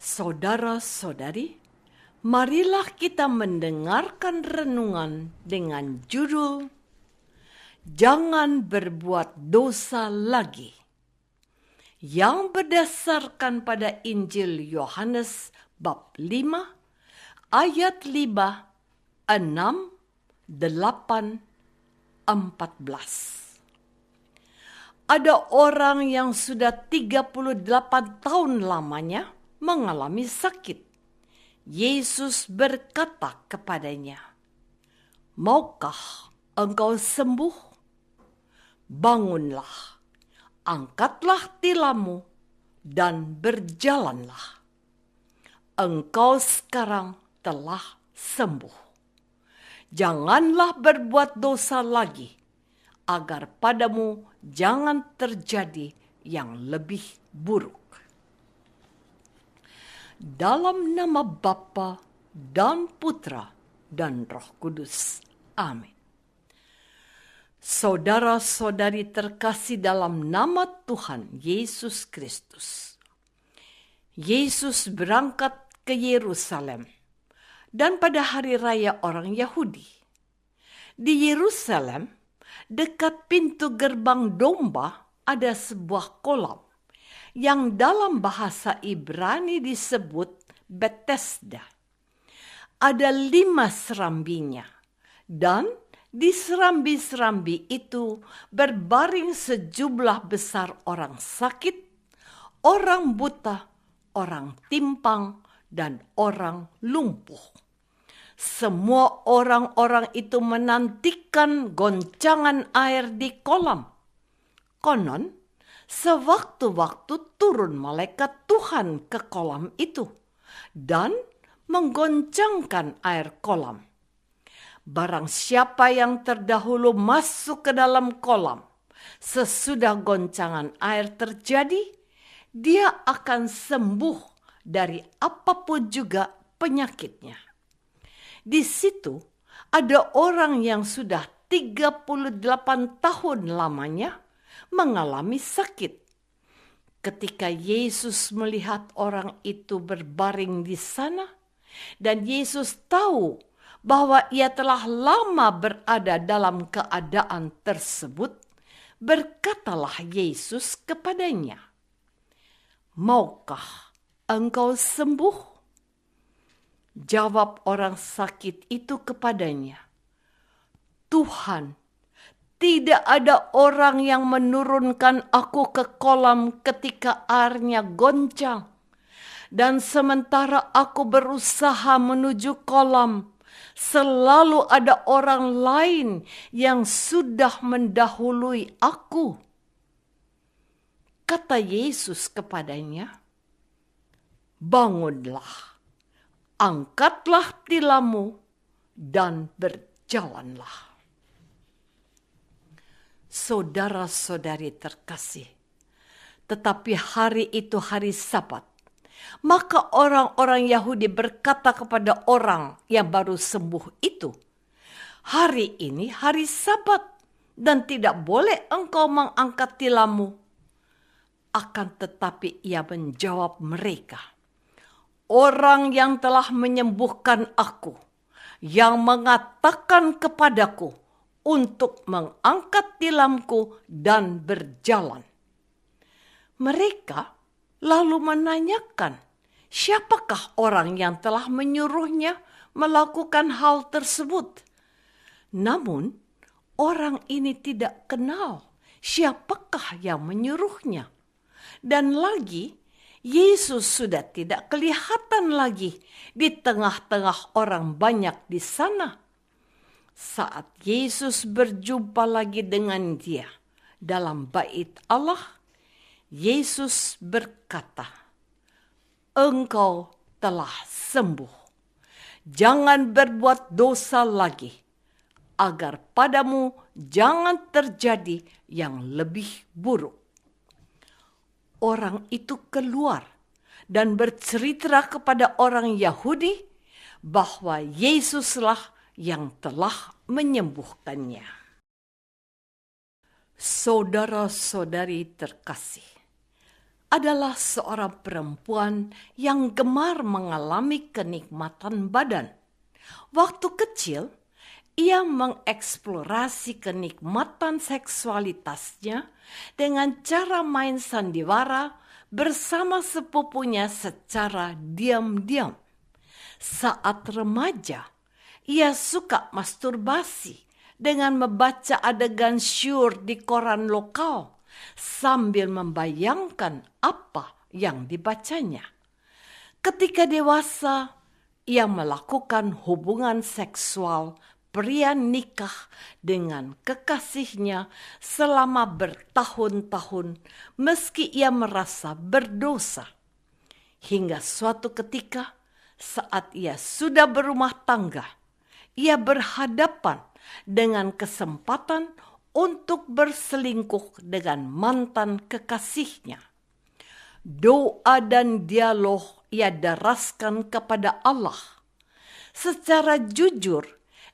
Saudara-saudari, marilah kita mendengarkan renungan dengan judul Jangan Berbuat Dosa Lagi, yang berdasarkan pada Injil Yohanes bab 5 ayat 5, 6, 8, 14. Ada orang yang sudah 38 tahun lamanya mengalami sakit. Yesus berkata kepadanya, "Maukah engkau sembuh? Bangunlah, angkatlah tilammu, dan berjalanlah. Engkau sekarang telah sembuh. Janganlah berbuat dosa lagi, agar padamu jangan terjadi yang lebih buruk." Dalam nama Bapa dan Putra dan Roh Kudus. Amin. Saudara-saudari terkasih dalam nama Tuhan Yesus Kristus. Yesus berangkat ke Yerusalem dan pada hari raya orang Yahudi. Di Yerusalem, dekat pintu gerbang domba ada sebuah kolam yang dalam bahasa Ibrani disebut Bethesda. Ada 5 serambinya, dan di serambi-serambi itu berbaring sejumlah besar orang sakit, orang buta, orang timpang, dan orang lumpuh. Semua orang-orang itu menantikan goncangan air di kolam. Konon, sewaktu-waktu turun malaikat Tuhan ke kolam itu dan menggoncangkan air kolam. Barang siapa yang terdahulu masuk ke dalam kolam, sesudah goncangan air terjadi, dia akan sembuh dari apapun juga penyakitnya. Di situ ada orang yang sudah 38 tahun lamanya mengalami sakit. Ketika Yesus melihat orang itu berbaring di sana, dan Yesus tahu bahwa ia telah lama berada dalam keadaan tersebut, berkatalah Yesus kepadanya, "Maukah engkau sembuh?" Jawab orang sakit itu kepadanya, "Tuhan, tidak ada orang yang menurunkan aku ke kolam ketika airnya goncang. Dan sementara aku berusaha menuju kolam, selalu ada orang lain yang sudah mendahului aku." Kata Yesus kepadanya, "Bangunlah, angkatlah tilammu, dan berjalanlah." Saudara-saudari terkasih, tetapi hari itu hari Sabat. Maka orang-orang Yahudi berkata kepada orang yang baru sembuh itu, "Hari ini hari Sabat dan tidak boleh engkau mengangkat tilammu." Akan tetapi ia menjawab mereka, "Orang yang telah menyembuhkan aku, yang mengatakan kepadaku untuk mengangkat tilamku dan berjalan." Mereka lalu menanyakan, siapakah orang yang telah menyuruhnya melakukan hal tersebut? Namun orang ini tidak kenal siapakah yang menyuruhnya. Dan lagi, Yesus sudah tidak kelihatan lagi di tengah-tengah orang banyak di sana. Saat Yesus berjumpa lagi dengan dia dalam bait Allah, Yesus berkata, "Engkau telah sembuh. Jangan berbuat dosa lagi, agar padamu jangan terjadi yang lebih buruk." Orang itu keluar dan bercerita kepada orang Yahudi bahwa Yesuslah yang telah menyembuhkannya. Saudara-saudari terkasih, adalah seorang perempuan yang gemar mengalami kenikmatan badan. Waktu kecil, ia mengeksplorasi kenikmatan seksualitasnya dengan cara main sandiwara bersama sepupunya secara diam-diam. Saat remaja, ia suka masturbasi dengan membaca adegan syur di koran lokal sambil membayangkan apa yang dibacanya. Ketika dewasa, ia melakukan hubungan seksual pria nikah dengan kekasihnya selama bertahun-tahun meski ia merasa berdosa. Hingga suatu ketika saat ia sudah berumah tangga, ia berhadapan dengan kesempatan untuk berselingkuh dengan mantan kekasihnya. Doa dan dialog ia daraskan kepada Allah. Secara jujur,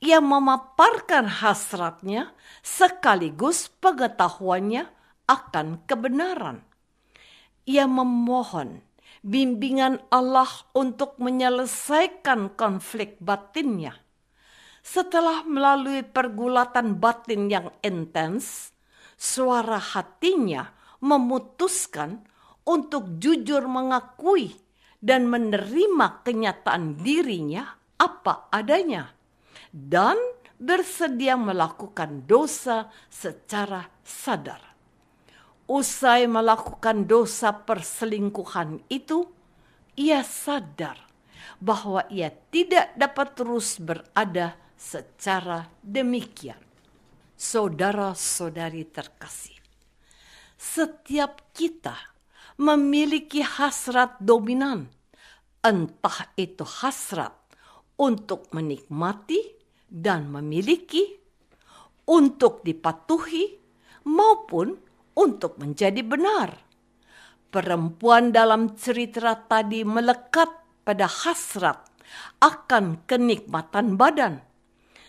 ia memaparkan hasratnya sekaligus pengetahuannya akan kebenaran. Ia memohon bimbingan Allah untuk menyelesaikan konflik batinnya. Setelah melalui pergulatan batin yang intens, suara hatinya memutuskan untuk jujur mengakui dan menerima kenyataan dirinya apa adanya, dan bersedia melakukan dosa secara sadar. Usai melakukan dosa perselingkuhan itu, ia sadar bahwa ia tidak dapat terus berada secara demikian. Saudara-saudari terkasih, setiap kita memiliki hasrat dominan, entah itu hasrat untuk menikmati dan memiliki, untuk dipatuhi, maupun untuk menjadi benar. Perempuan dalam cerita tadi melekat pada hasrat akan kenikmatan badan.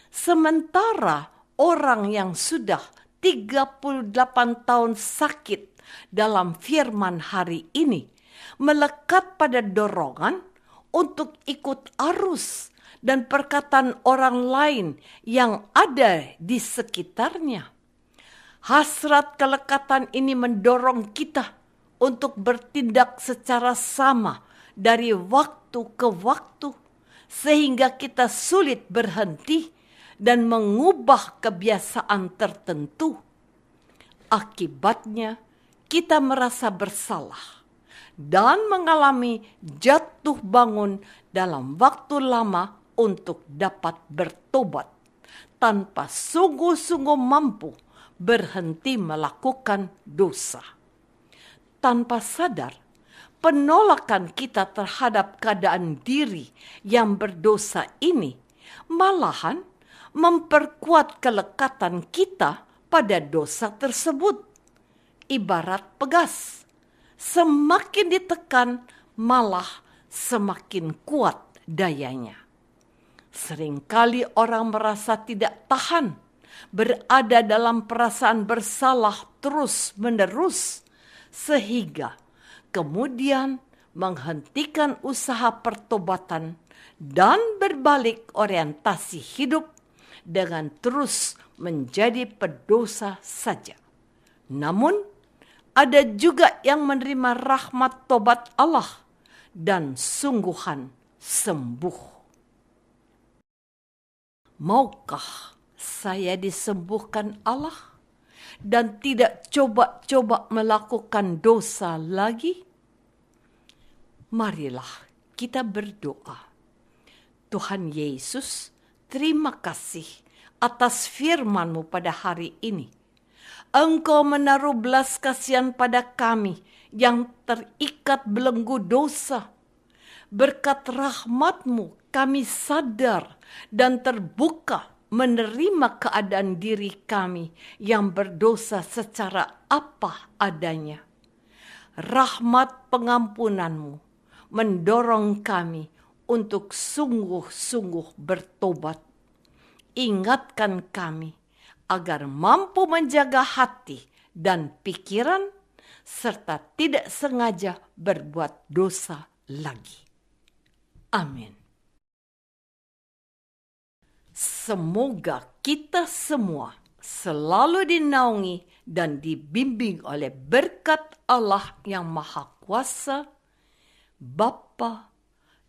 Sementara orang yang sudah 38 tahun sakit dalam firman hari ini melekat pada dorongan untuk ikut arus dan perkataan orang lain yang ada di sekitarnya. Hasrat kelekatan ini mendorong kita untuk bertindak secara sama dari waktu ke waktu, sehingga kita sulit berhenti dan mengubah kebiasaan tertentu. Akibatnya, kita merasa bersalah dan mengalami jatuh bangun dalam waktu lama untuk dapat bertobat, tanpa sungguh-sungguh mampu berhenti melakukan dosa. Tanpa sadar, penolakan kita terhadap keadaan diri yang berdosa ini malahan memperkuat kelekatan kita pada dosa tersebut. Ibarat pegas, semakin ditekan malah semakin kuat dayanya. Seringkali orang merasa tidak tahan berada dalam perasaan bersalah terus-menerus, sehingga kemudian menghentikan usaha pertobatan dan berbalik orientasi hidup dengan terus menjadi pendosa saja. Namun, ada juga yang menerima rahmat tobat Allah dan sungguhan sembuh. Maukah saya disembuhkan Allah dan tidak coba-coba melakukan dosa lagi? Marilah kita berdoa. Tuhan Yesus, terima kasih atas firman-Mu pada hari ini. Engkau menaruh belas kasihan pada kami yang terikat belenggu dosa. Berkat rahmat-Mu kami sadar dan terbuka menerima keadaan diri kami yang berdosa secara apa adanya. Rahmat pengampunan-Mu mendorong kami untuk sungguh-sungguh bertobat. Ingatkan kami agar mampu menjaga hati dan pikiran serta tidak sengaja berbuat dosa lagi. Amin. Semoga kita semua selalu dinaungi dan dibimbing oleh berkat Allah yang Maha Kuasa, Bapa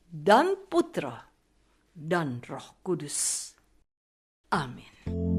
dan Putra dan Roh Kudus. Amin.